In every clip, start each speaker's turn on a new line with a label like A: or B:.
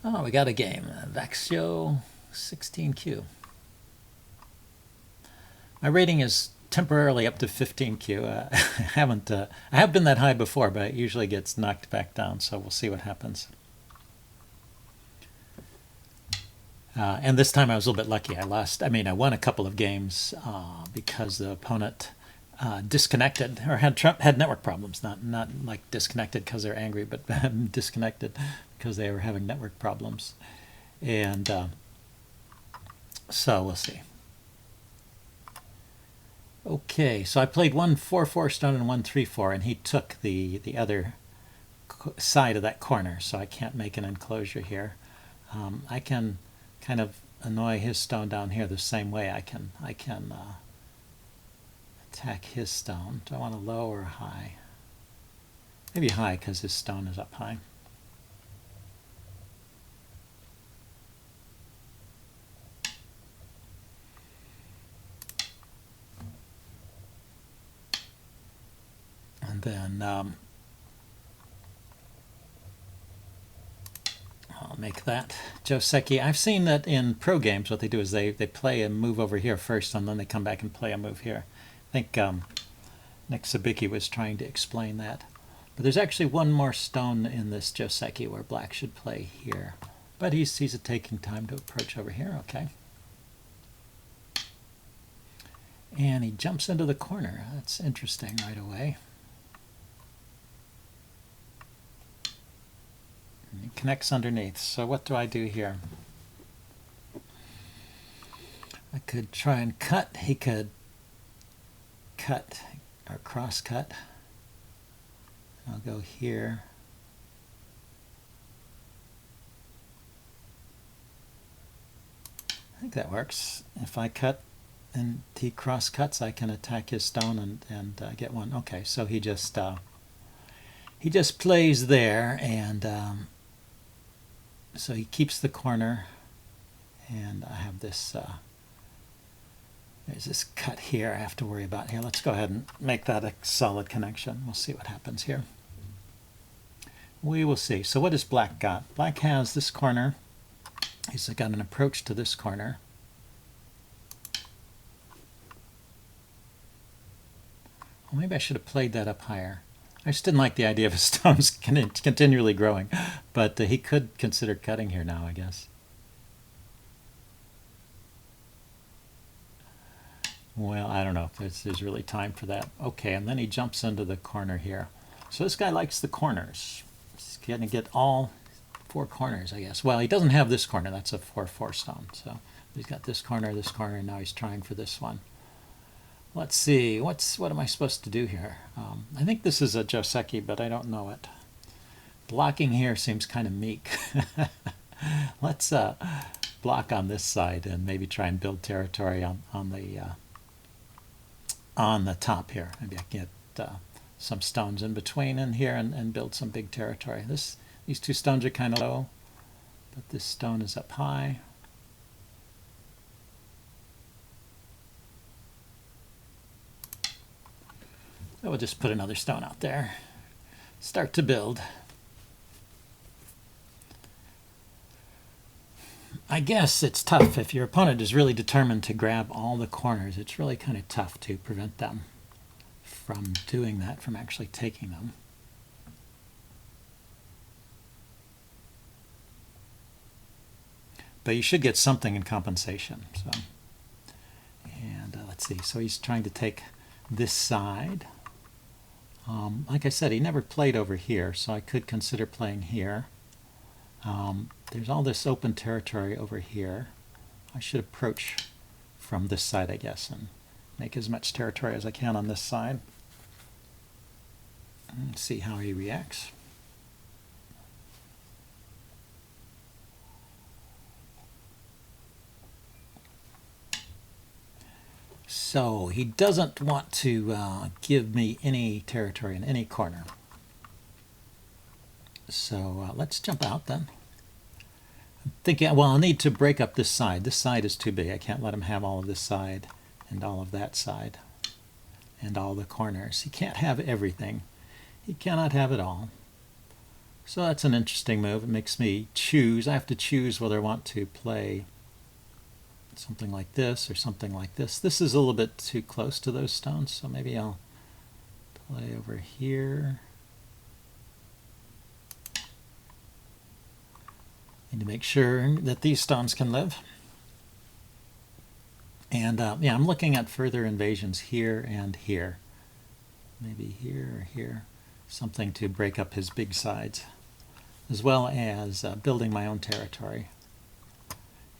A: Oh, we got a game. Vaxio 16Q. My rating is temporarily up to 15Q. I have been that high before, but it usually gets knocked back down, so we'll see what happens. And this time I was a little bit lucky. I won a couple of games because the opponent disconnected or had network problems. Not like disconnected because they're angry, but disconnected because they were having network problems. And so we'll see. Okay, so I played one 4/4 stone and one 3/4, and he took the other side of that corner, so I can't make an enclosure here. I can kind of annoy his stone down here the same way. I can attack his stone. Do I want to low or high? Maybe high because his stone is up high. And then I'll make that Joseki. I've seen that in pro games. What they do is they play a move over here first, and then they come back and play a move here. I think Nick Sabicki was trying to explain that. But there's actually one more stone in this Joseki where black should play here. But he's taking time to approach over here. Okay. And he jumps into the corner. That's interesting right away. And he connects underneath. So what do I do here? I could try and cut. He could cut or cross cut. I'll go here. I think that works. If I cut and he cross cuts, I can attack his stone and get one. Okay, so he just plays there, and so he keeps the corner, and I have this. There's this cut here I have to worry about here. Let's go ahead and make that a solid connection. We'll see what happens here. We will see. So what has black got? Black has this corner. He's got an approach to this corner. Well, maybe I should have played that up higher. I just didn't like the idea of his stones continually growing. But he could consider cutting here now, I guess. Well, I don't know if there's really time for that. Okay, and then he jumps into the corner here. So this guy likes the corners. He's going to get all four corners, I guess. Well, he doesn't have this corner. That's a 4/4 stone. So he's got this corner, and now he's trying for this one. Let's see. What am I supposed to do here? I think this is a Joseki, but I don't know it. Blocking here seems kind of meek. Let's block on this side and maybe try and build territory on the top here. Maybe I can get some stones in between in here and build some big territory. These two stones are kind of low, but this stone is up high. So we'll just put another stone out there. Start to build. I guess it's tough. If your opponent is really determined to grab all the corners, it's really kind of tough to prevent them from doing that, from actually taking them. But you should get something in compensation. So, and let's see. So he's trying to take this side. Like I said, he never played over here, so I could consider playing here. There's all this open territory over here. I should approach from this side, I guess, and make as much territory as I can on this side. And see how he reacts. So he doesn't want to give me any territory in any corner. So let's jump out then. I'm thinking, well, I'll need to break up this side. This side is too big. I can't let him have all of this side and all of that side and all the corners. He can't have everything. He cannot have it all. So that's an interesting move. It makes me choose. I have to choose whether I want to play something like this or something like this. This is a little bit too close to those stones, so maybe I'll play over here. Need to make sure that these stones can live. And yeah, I'm looking at further invasions here and here. Maybe here or here. Something to break up his big sides, as well as building my own territory.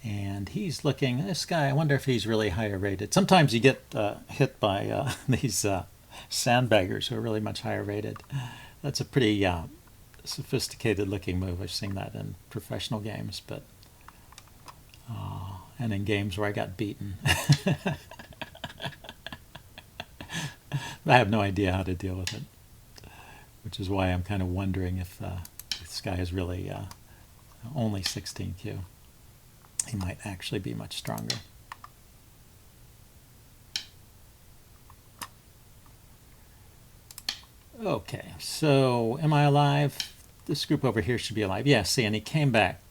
A: And he's looking, this guy, I wonder if he's really higher rated. Sometimes you get hit by these sandbaggers who are really much higher rated. That's a pretty sophisticated looking move. I've seen that in professional games, but and in games where I got beaten. I have no idea how to deal with it, which is why I'm kind of wondering if this guy is really only 16Q. He might actually be much stronger. Okay, so am I alive? This group over here should be alive. Yeah, see, and he came back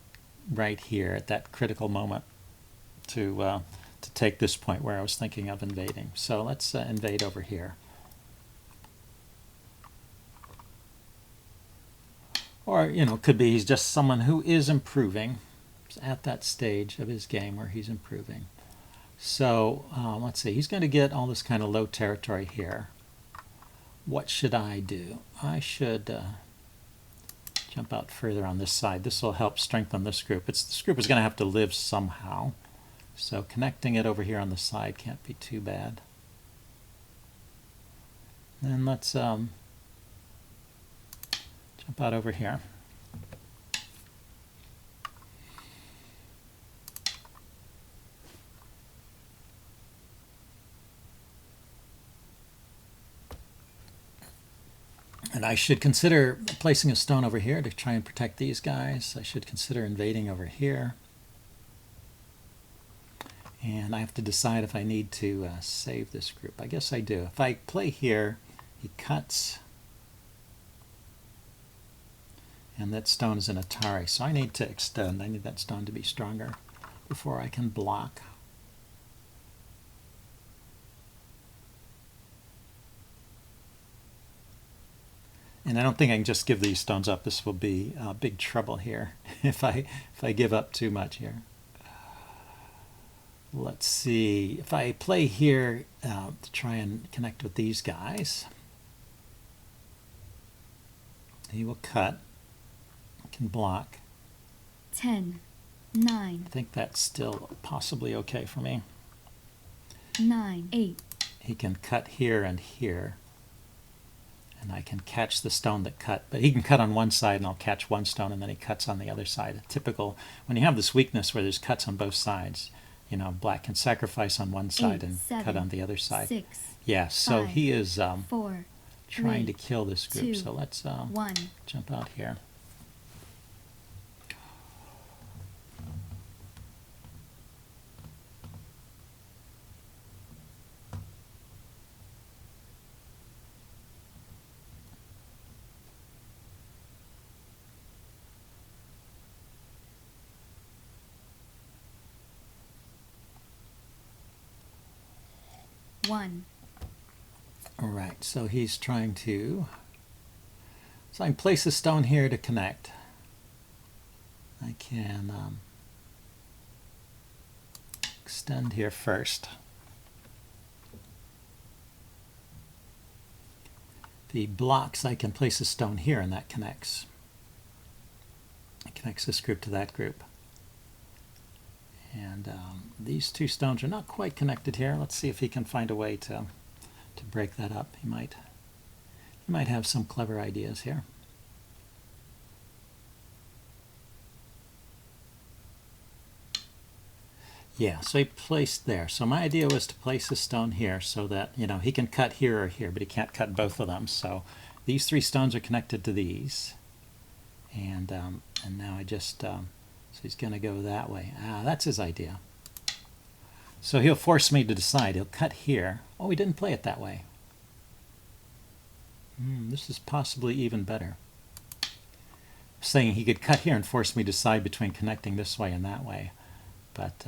A: right here at that critical moment to take this point where I was thinking of invading. So let's invade over here. Or, you know, could be he's just someone who is improving. He's at that stage of his game where he's improving. So let's see, he's going to get all this kind of low territory here. What should I do? I should jump out further on this side. This will help strengthen this group. This group is going to have to live somehow. So connecting it over here on the side can't be too bad. Then let's jump out over here. And I should consider placing a stone over here to try and protect these guys. I should consider invading over here. And I have to decide if I need to save this group. I guess I do. If I play here, he cuts. And that stone is an Atari, so I need to extend. I need that stone to be stronger before I can block. And I don't think I can just give these stones up. This will be big trouble here if I give up too much here. Let's see. If I play here to try and connect with these guys, he will cut. Can block.
B: 10, 9.
A: I think that's still possibly okay for me.
B: 9, 8.
A: He can cut here and here. And I can catch the stone that cut. But he can cut on one side and I'll catch one stone and then he cuts on the other side. Typical, when you have this weakness where there's cuts on both sides, you know, black can sacrifice on one side
B: 8,
A: and
B: 7,
A: cut on the other side.
B: 6.
A: Yeah, so
B: 5,
A: he is
B: 4,
A: trying
B: 3,
A: to kill this group.
B: 2,
A: So let's
B: 1.
A: jump out here.
B: One.
A: All right, so he's trying to. So I can place a stone here to connect. I can extend here first. If he blocks, I can place a stone here and that connects. It connects this group to that group. And these two stones are not quite connected here. Let's see if he can find a way to break that up. He might have some clever ideas here. Yeah, so he placed there. So my idea was to place a stone here so that, you know, he can cut here or here, but he can't cut both of them. So these three stones are connected to these. And now I just... So he's going to go that way. That's his idea. So he'll force me to decide. He'll cut here. Oh, he didn't play it that way. This is possibly even better. saying he could cut here and force me to decide between connecting this way and that way. But,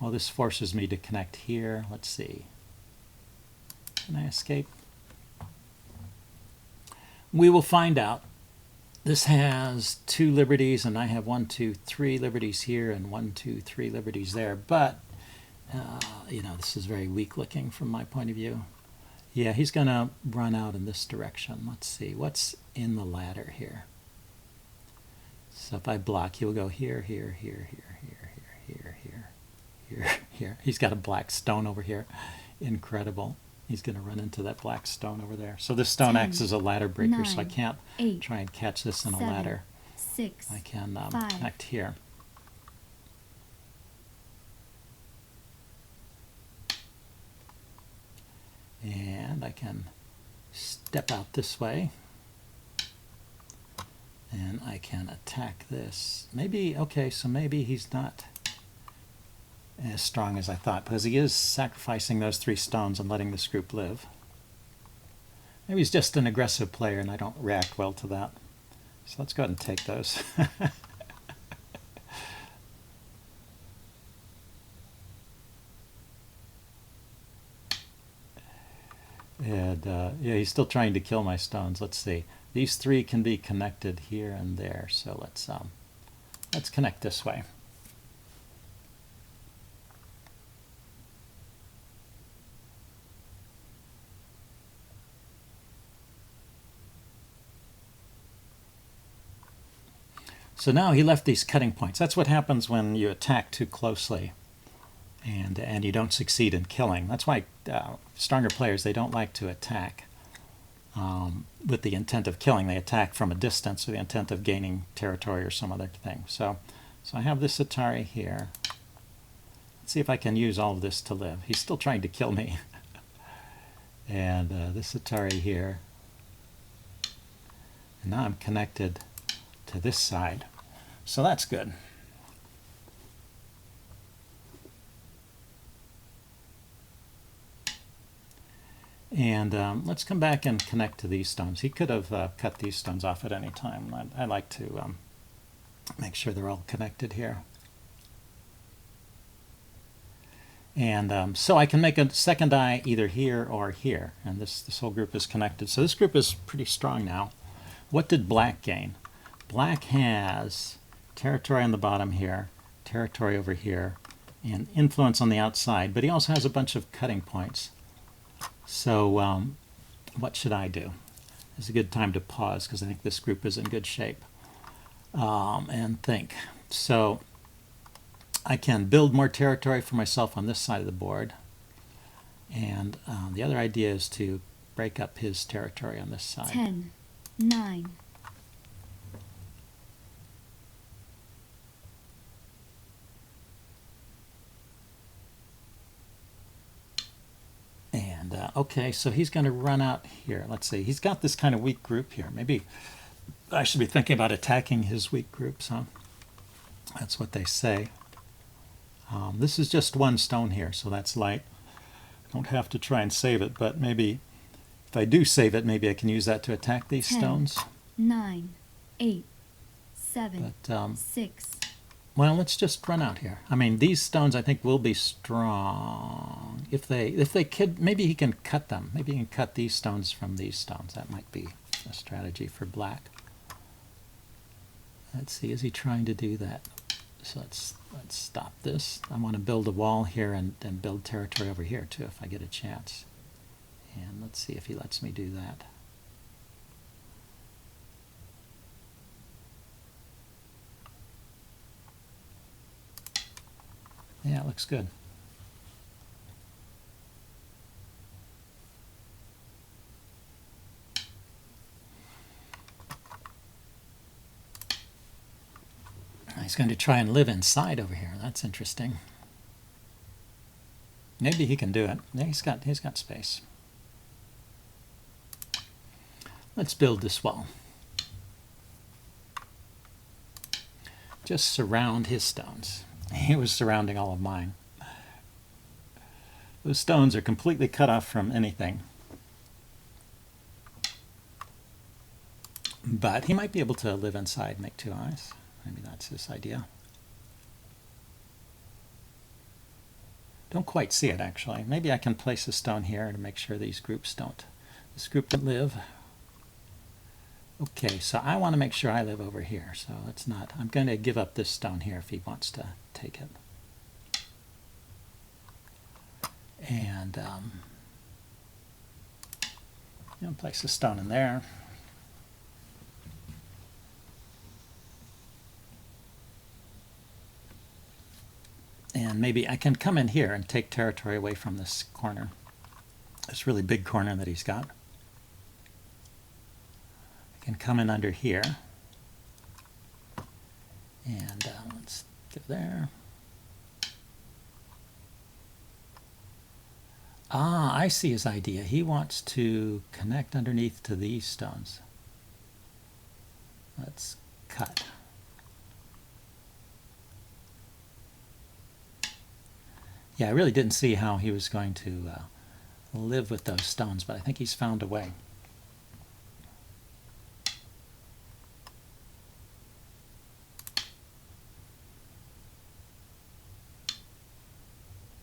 A: well, this forces me to connect here. Let's see. Can I escape? We will find out. This has 2 liberties, and I have 1, 2, 3 liberties here, and 1, 2, 3 liberties there. But, you know, this is very weak looking from my point of view. Yeah, he's going to run out in this direction. Let's see. What's in the ladder here? So if I block, he'll go here, here, here, here, here, here, here, here, here. He's got a black stone over here. Incredible. He's going to run into that black stone over there. So this stone
B: 10,
A: acts as a ladder breaker,
B: 9,
A: so I can't
B: 8,
A: try and catch this in a
B: 7,
A: ladder.
B: 6,
A: I can
B: 5.
A: connect here. And I can step out this way. And I can attack this. Maybe, okay, so maybe he's not as strong as I thought, because he is sacrificing those 3 stones and letting this group live. Maybe he's just an aggressive player and I don't react well to that. So let's go ahead and take those. And yeah, he's still trying to kill my stones. Let's see. These 3 can be connected here and there. So let's connect this way. So now he left these cutting points. That's what happens when you attack too closely and you don't succeed in killing. That's why stronger players, they don't like to attack with the intent of killing. They attack from a distance with the intent of gaining territory or some other thing. So I have this Atari here. Let's see if I can use all of this to live. He's still trying to kill me. And this Atari here. And now I'm connected to this side. So that's good. And let's come back and connect to these stones. He could have cut these stones off at any time. I like to make sure they're all connected here. And so I can make a second eye either here or here. And this whole group is connected. So this group is pretty strong now. What did black gain? Black has territory on the bottom here, territory over here, and influence on the outside. But he also has a bunch of cutting points. So what should I do? It's a good time to pause because I think this group is in good shape and think. So I can build more territory for myself on this side of the board. And the other idea is to break up his territory on this side.
B: 10, 9.
A: And okay, so he's going to run out here. Let's see. He's got this kind of weak group here. Maybe I should be thinking about attacking his weak groups, huh? That's what they say. This is just 1 stone here, so that's light. I don't have to try and save it, but maybe if I do save it, maybe I can use that to attack these
B: 10,
A: stones.
B: 9, 8, 7,
A: But
B: 6.
A: well, let's just run out here. I mean, these stones I think will be strong. If they could, maybe he can cut them. Maybe he can cut these stones from these stones. That might be a strategy for black. Let's see, is he trying to do that? So let's stop this. I want to build a wall here and build territory over here too if I get a chance. And let's see if he lets me do that. Yeah, it looks good. He's going to try and live inside over here. That's interesting. Maybe he can do it. Yeah, he's got space. Let's build this wall. Just surround his stones. He was surrounding all of mine. Those stones are completely cut off from anything. But he might be able to live inside and make two eyes. Maybe that's his idea. Don't quite see it, actually. Maybe I can place a stone here to make sure these groups don't. This group don't live. Okay, so I want to make sure I live over here. So let's not. I'm going to give up this stone here if he wants to take it. And place a stone in there. And maybe I can come in here and take territory away from this corner, this really big corner that he's got. I can come in under here, and let's go there. Ah, I see his idea. He wants to connect underneath to these stones. Let's cut. Yeah, I really didn't see how he was going to live with those stones, but I think he's found a way.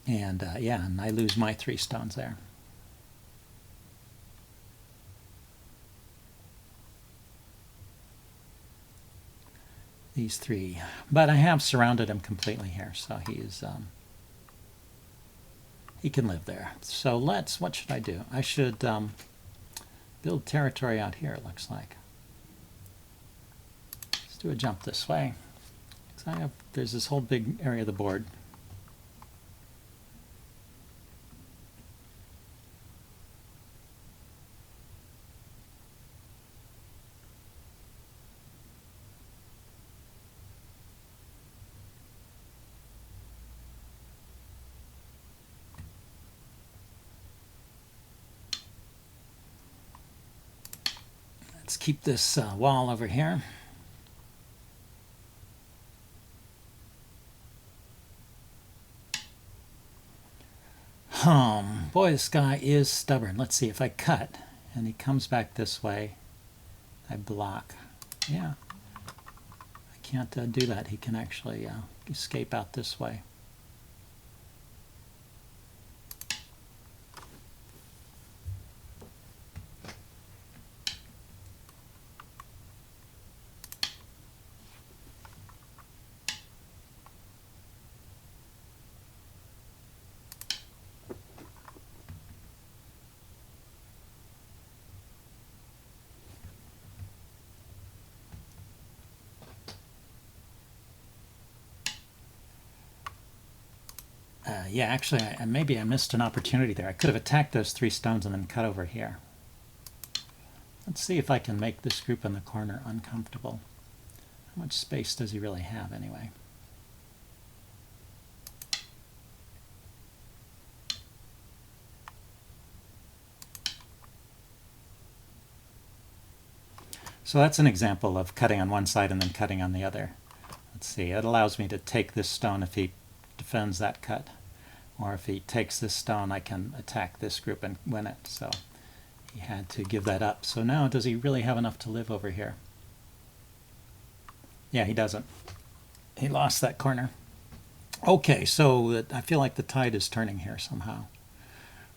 A: And yeah, and I lose my 3 stones there. These 3. But I have surrounded him completely here, so he's he can live there. So what should I do? I should build territory out here, it looks like. Let's do a jump this way. There's this whole big area of the board. Let's keep this wall over here. Boy, this guy is stubborn. Let's see if I cut and he comes back this way. I block. Yeah, I can't do that. He can actually escape out this way. Yeah, actually, maybe I missed an opportunity there. I could have attacked those 3 stones and then cut over here. Let's see if I can make this group in the corner uncomfortable. How much space does he really have anyway? So that's an example of cutting on one side and then cutting on the other. Let's see, it allows me to take this stone if he defends that cut. Or if he takes this stone, I can attack this group and win it. So he had to give that up. So now, does he really have enough to live over here? Yeah, he doesn't. He lost that corner. Okay, so I feel like the tide is turning here somehow.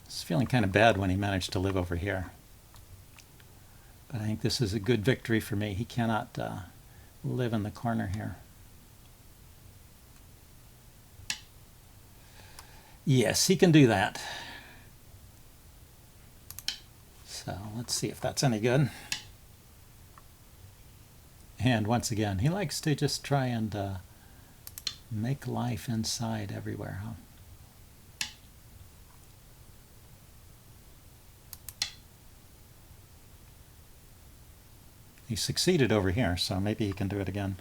A: It's feeling kind of bad when he managed to live over here. But I think this is a good victory for me. He cannot live in the corner here. Yes, he can do that. So let's see if that's any good. And once again, he likes to just try and make life inside everywhere, huh? He succeeded over here, so maybe he can do it again.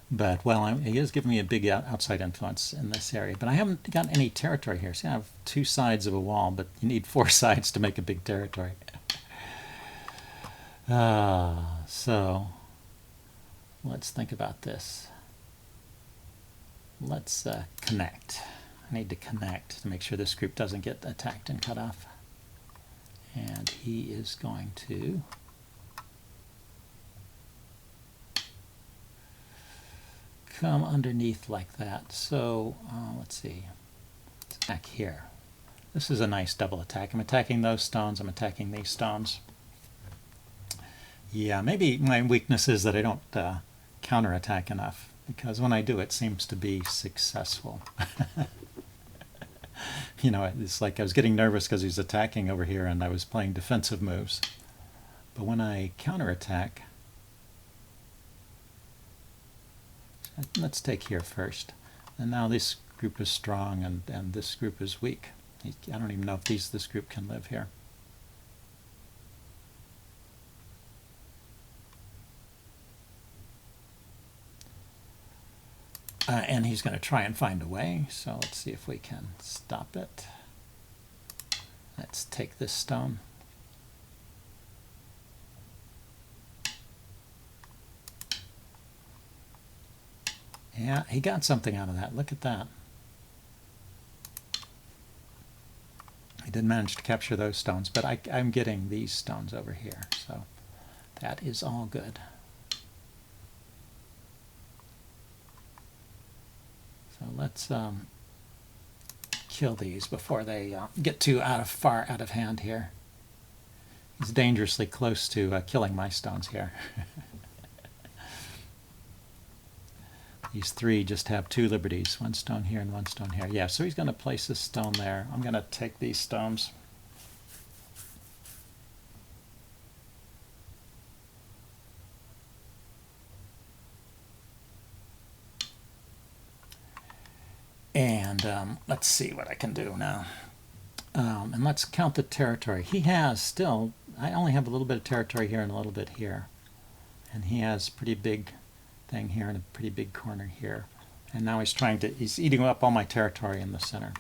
A: But, well, he is giving me a big outside influence in this area. But I haven't got any territory here. See, I have 2 sides of a wall, but you need 4 sides to make a big territory. So, let's think about this. Let's connect. I need to connect to make sure this group doesn't get attacked and cut off. And he is going to come underneath like that. So let's see. Let's attack here. This is a nice double attack. I'm attacking those stones. I'm attacking these stones. Yeah, maybe my weakness is that I don't counterattack enough, because when I do, it seems to be successful. You know, it's like I was getting nervous because he's attacking over here and I was playing defensive moves. But when I counterattack, let's take here first. And now this group is strong and this group is weak. I don't even know if this group can live here. And he's going to try and find a way, so let's see if we can stop it. Let's take this stone. Yeah, he got something out of that. Look at that. He did manage to capture those stones, but I'm getting these stones over here, so that is all good. So let's kill these before they get too far out of hand here. He's dangerously close to killing my stones here. These three just have two liberties, one stone here and one stone here. Yeah, so he's going to place this stone there. I'm going to take these stones. And let's see what I can do now. And let's count the territory. He has still, I only have a little bit of territory here and a little bit here. And he has a pretty big thing here and a pretty big corner here. And now he's eating up all my territory in the center.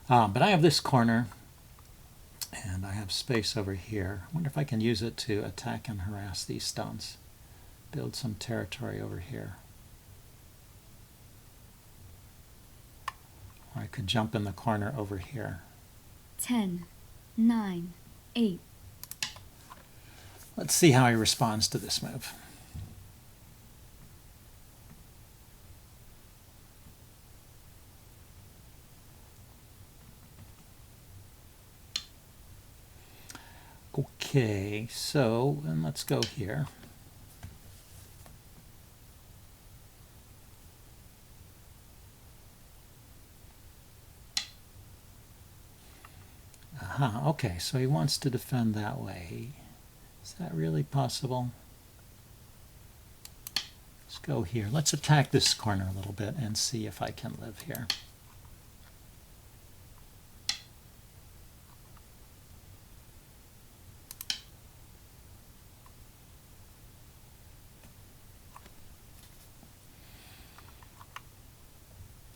A: But I have this corner, and I have space over here. I wonder if I can use it to attack and harass these stones. Build some territory over here. Or I could jump in the corner over here.
B: 10, 9, 8.
A: Let's see how he responds to this move. Okay, so and let's go here. Aha, okay, so he wants to defend that way. Is that really possible? Let's go here. Let's attack this corner a little bit and see if I can live here.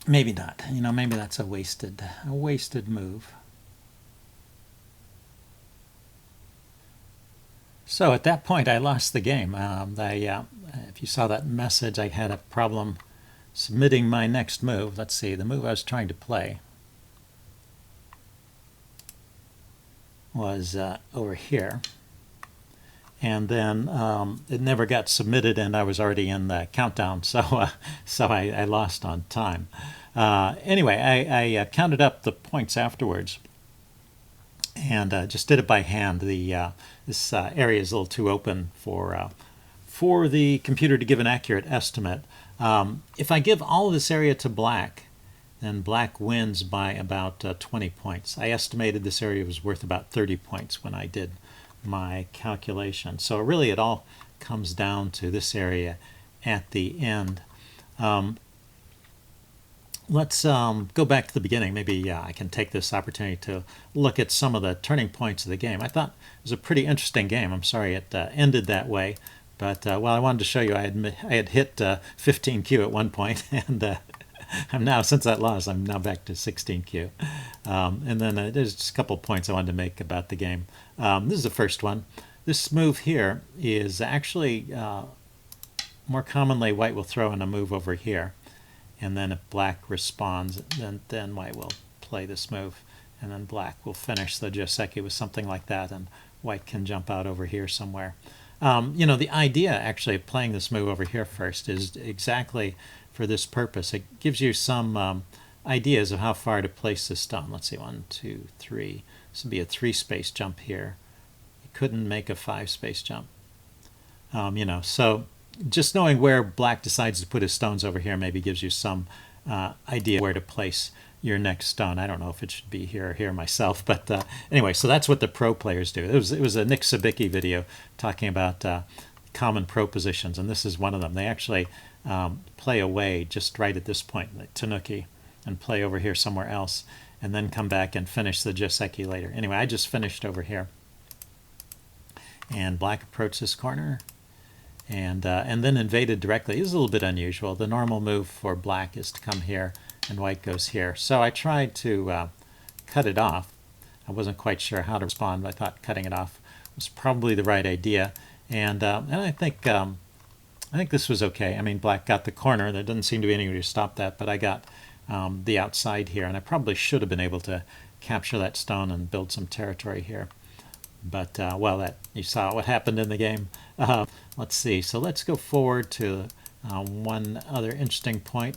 A: Maybe not. You know, maybe that's a wasted move. So at that point, I lost the game. If you saw that message, I had a problem submitting my next move. Let's see, the move I was trying to play was over here. And then it never got submitted, and I was already in the countdown, so I lost on time. Anyway, I counted up the points afterwards, and just did it by hand. This area is a little too open for the computer to give an accurate estimate. If I give all of this area to black, then black wins by about 20 points. I estimated this area was worth about 30 points when I did my calculation. So really it all comes down to this area at the end. Let's go back to the beginning. Maybe I can take this opportunity to look at some of the turning points of the game. I thought it was a pretty interesting game. I'm sorry it ended that way, but well, I wanted to show you I had hit 15Q at one point, and I'm now, since that loss, I'm now back to 16Q. And then there's just a couple points I wanted to make about the game. This is the first one. This move here is actually more commonly white will throw in a move over here. And then if black responds, then white will play this move. And then black will finish the Joseki with something like that, and white can jump out over here somewhere. You know, the idea actually of playing this move over here first is exactly for this purpose. It gives you some ideas of how far to place this stone. Let's see, 1, 2, 3. This would be a 3-space jump here. You couldn't make a 5-space jump. You know, so just knowing where black decides to put his stones over here maybe gives you some idea where to place your next stone. I don't know if it should be here or here myself, but anyway, so that's what the pro players do. It was a Nick Sabicki video talking about common pro positions, and this is one of them. They actually play away just right at this point, like Tanuki, and play over here somewhere else, and then come back and finish the Joseki later. Anyway, I just finished over here. And black approached this corner, and then invaded directly. This is a little bit unusual. The normal move for black is to come here, and white goes here. So I tried to cut it off. I wasn't quite sure how to respond, but I thought cutting it off was probably the right idea. And I think this was okay. I mean, black got the corner. There doesn't seem to be anybody to stop that, but I got the outside here, and I probably should have been able to capture that stone and build some territory here. But, well, that you saw what happened in the game. Let's see. So let's go forward to one other interesting point.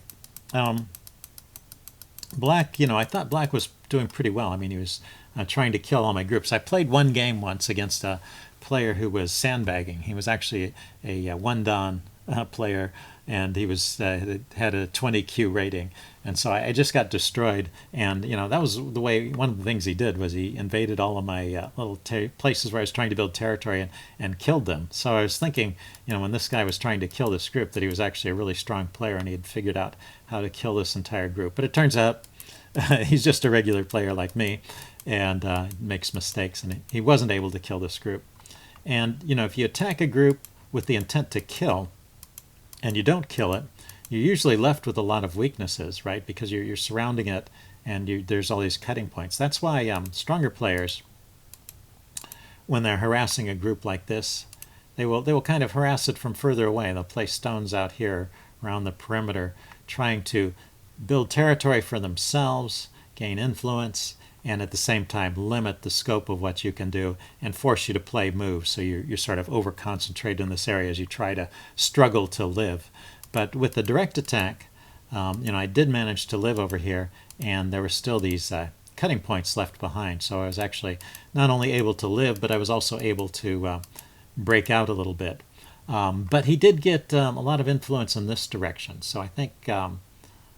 A: Black, you know, I thought black was doing pretty well. I mean, he was trying to kill all my groups. I played one game once against a player who was sandbagging. He was actually a one-dan player, and he was had a 20 Q rating, and so I just got destroyed. And you know, that was the way. One of the things he did was he invaded all of my little places where I was trying to build territory and killed them. So I was thinking, you know, when this guy was trying to kill this group, that he was actually a really strong player and he had figured out how to kill this entire group. But it turns out he's just a regular player like me, and makes mistakes, and he wasn't able to kill this group. And you know, if you attack a group with the intent to kill, and you don't kill it, you're usually left with a lot of weaknesses, right? Because you're surrounding it, and there's all these cutting points. That's why stronger players, when they're harassing a group like this, they will kind of harass it from further away. They'll place stones out here around the perimeter, trying to build territory for themselves, gain influence, and at the same time limit the scope of what you can do and force you to play moves. So you're sort of over-concentrated in this area as you try to struggle to live. But with the direct attack, you know, I did manage to live over here, and there were still these cutting points left behind. So I was actually not only able to live, but I was also able to break out a little bit. But he did get a lot of influence in this direction. So I think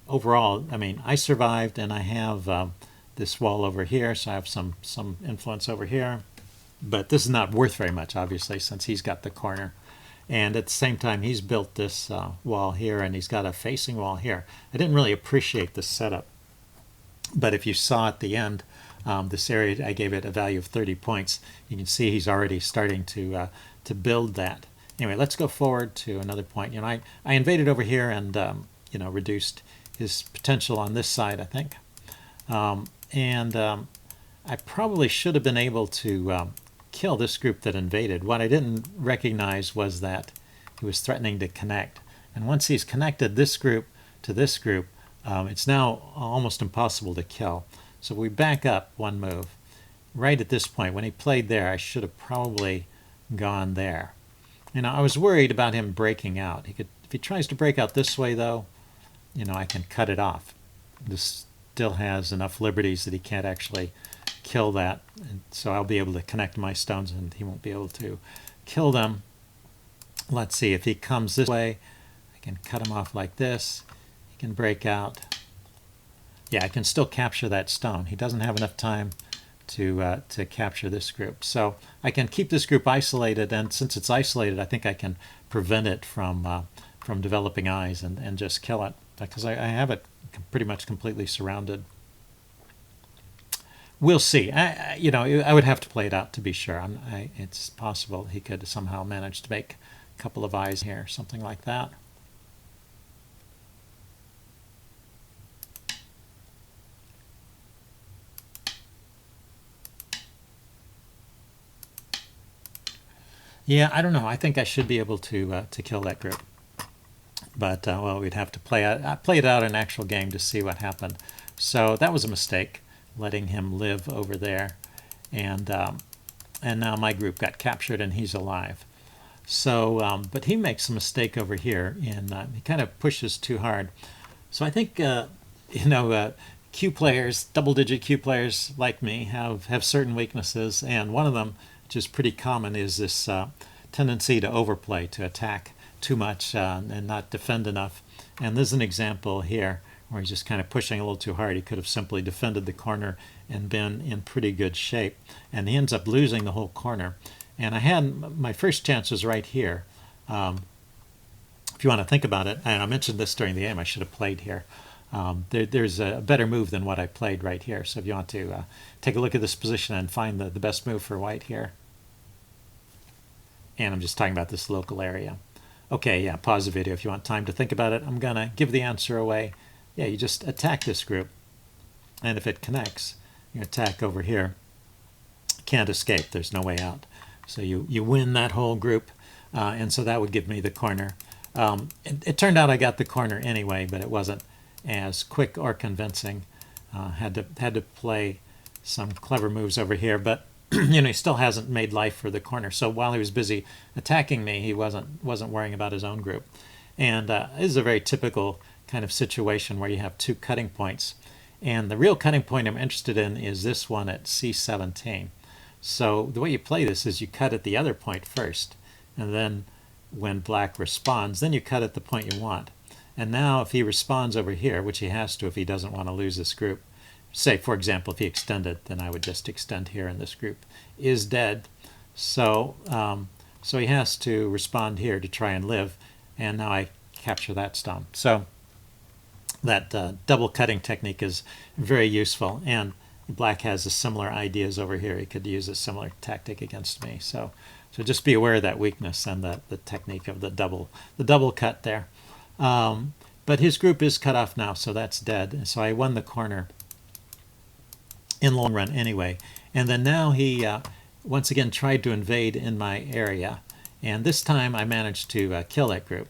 A: overall, I mean, I survived, and I have this wall over here, so I have some influence over here. But this is not worth very much, obviously, since he's got the corner. And at the same time, he's built this wall here, and he's got a facing wall here. I didn't really appreciate this setup. But if you saw at the end, this area, I gave it a value of 30 points. You can see he's already starting to build that. Anyway, let's go forward to another point. You know, I invaded over here and you know, reduced his potential on this side, I think. I probably should have been able to kill this group that invaded. What I didn't recognize was that he was threatening to connect. And once he's connected this group to this group, it's now almost impossible to kill. So we back up one move. Right at this point, when he played there, I should have probably gone there. You know, I was worried about him breaking out. He could, if he tries to break out this way, though, you know, I can cut it off. This still has enough liberties that he can't actually kill that, and so I'll be able to connect my stones and he won't be able to kill them. Let's see, if he comes this way, I can cut him off like this. He can break out. Yeah, I can still capture that stone. He doesn't have enough time to capture this group. So I can keep this group isolated, and since it's isolated, I think I can prevent it from developing eyes and just kill it, because I have it pretty much completely surrounded. We'll see. You know, I would have to play it out to be sure. It's possible he could somehow manage to make a couple of eyes here, something like that. Yeah, I don't know. I think I should be able to kill that group. But, well, we'd have to play it out in an actual game to see what happened. So that was a mistake, letting him live over there. And now my group got captured and he's alive. So, but he makes a mistake over here, and he kind of pushes too hard. So I think, Q players, double-digit Q players like me, have certain weaknesses, and one of them, which is pretty common, is this tendency to overplay, to attack too much and not defend enough. And there's an example here where he's just kind of pushing a little too hard. He could have simply defended the corner and been in pretty good shape. And he ends up losing the whole corner. And I had my first chance was right here. If you want to think about it, and I mentioned this during the game, I should have played here. There's a better move than what I played right here. So if you want to take a look at this position and find the best move for white here. And I'm just talking about this local area. Okay, yeah, pause the video if you want time to think about it. I'm going to give the answer away. Yeah, you just attack this group. And if it connects, you attack over here. Can't escape. There's no way out. So you win that whole group. And so that would give me the corner. It turned out I got the corner anyway, but it wasn't as quick or convincing. Had to play some clever moves over here, but he still hasn't made life for the corner. So while he was busy attacking me, he wasn't worrying about his own group. And this is a very typical kind of situation where you have two cutting points. And the real cutting point I'm interested in is this one at C17. So the way you play this is you cut at the other point first, and then when black responds, then you cut at the point you want. And now if he responds over here, which he has to if he doesn't want to lose this group, say, for example, if he extended, then I would just extend here and this group is dead. So, so he has to respond here to try and live, and now I capture that stone. So that double cutting technique is very useful, and black has a similar ideas over here. He could use a similar tactic against me. So just be aware of that weakness and the technique of the double cut there. But his group is cut off now, so that's dead. So I won the corner in the long run anyway. And then now he once again tried to invade in my area. And this time I managed to kill that group.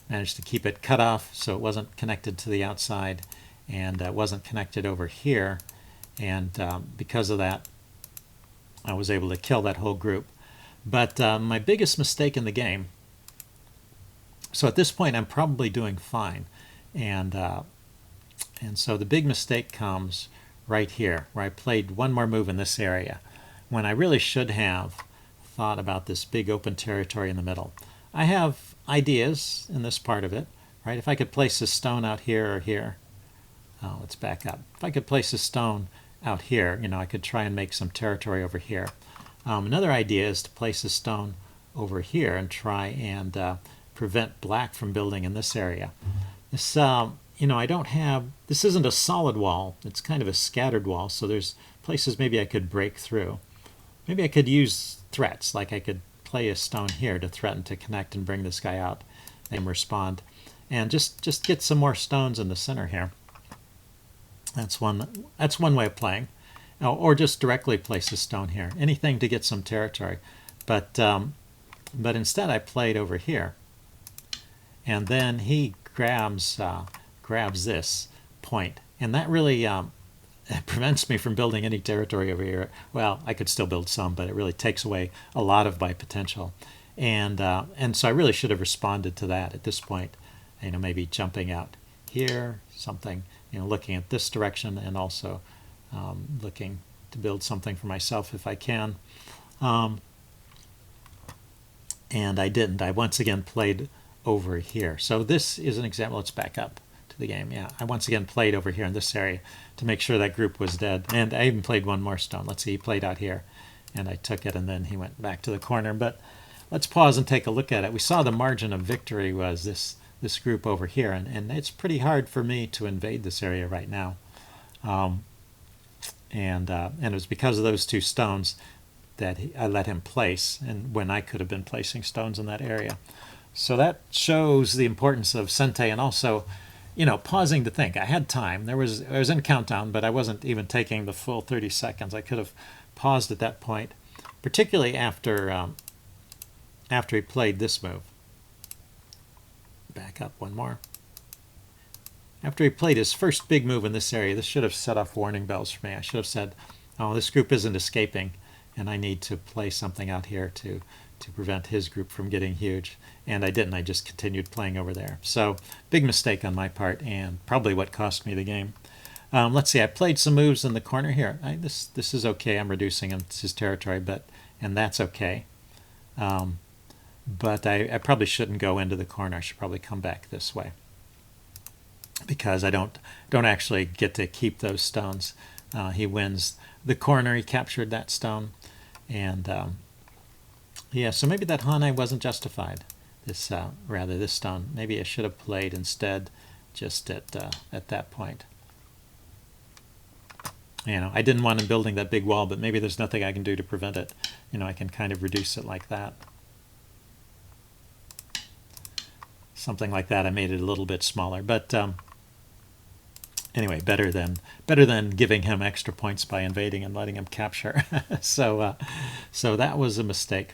A: Managed to keep it cut off so it wasn't connected to the outside, and wasn't connected over here. And because of that, I was able to kill that whole group. But my biggest mistake in the game, so at this point I'm probably doing fine. And so the big mistake comes right here, where I played one more move in this area, when I really should have thought about this big open territory in the middle. I have ideas in this part of it, right? If I could place a stone out here or here, let's back up. If I could place a stone out here, I could try and make some territory over here. Another idea is to place a stone over here and try and prevent black from building in this area. This, I don't have, this isn't a solid wall. It's kind of a scattered wall, so there's places maybe I could break through. Maybe I could use threats, like I could play a stone here to threaten to connect and bring this guy out and respond. And just get some more stones in the center here. That's one way of playing. Or just directly place a stone here. Anything to get some territory. But instead I played over here. And then he grabs this point. And that really prevents me from building any territory over here. Well, I could still build some, but it really takes away a lot of my potential. And so I really should have responded to that at this point. Maybe jumping out here, something, looking at this direction, and also looking to build something for myself if I can. And I didn't. I once again played over here. So this is an example. Let's back up to the game. Yeah, I once again played over here in this area to make sure that group was dead. And I even played one more stone. Let's see, he played out here, and I took it, and then he went back to the corner. But let's pause and take a look at it. We saw the margin of victory was this group over here, and it's pretty hard for me to invade this area right now. And it was because of those two stones that I let him place, and when I could have been placing stones in that area. So that shows the importance of Sente, and also, pausing to think. I had time. I was in a countdown, but I wasn't even taking the full 30 seconds. I could have paused at that point, particularly after he played this move. Back up one more. After he played his first big move in this area, this should have set off warning bells for me. I should have said, oh, this group isn't escaping, and I need to play something out here to to prevent his group from getting huge. And I didn't. I just continued playing over there. So big mistake on my part, and probably what cost me the game. Let's see. I played some moves in the corner here. This is okay. I'm reducing him. It's his territory, and that's okay. But I probably shouldn't go into the corner. I should probably come back this way, because I don't actually get to keep those stones. He wins the corner. He captured that stone, and yeah. So maybe that Hanai wasn't justified. This stone. Maybe I should have played instead, just at that point. I didn't want him building that big wall, but maybe there's nothing I can do to prevent it. I can kind of reduce it like that. Something like that. I made it a little bit smaller, but anyway, better than giving him extra points by invading and letting him capture. So that was a mistake,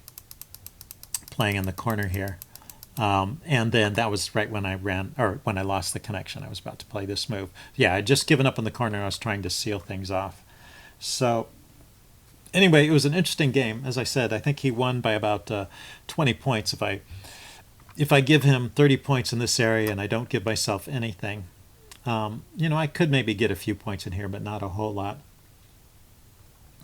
A: playing in the corner here. And then that was right when I lost the connection. I was about to play this move. Yeah, I'd just given up in the corner. I was trying to seal things off. So anyway, it was an interesting game. As I said, I think he won by about 20 points. If I give him 30 points in this area and I don't give myself anything, I could maybe get a few points in here, but not a whole lot.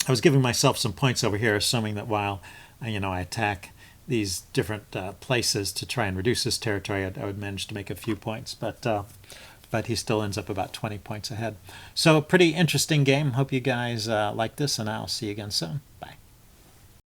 A: I was giving myself some points over here, assuming that while I attack these different places to try and reduce his territory, I would manage to make a few points, but he still ends up about 20 points ahead. So pretty interesting game. Hope you guys like this, and I'll see you again soon. Bye.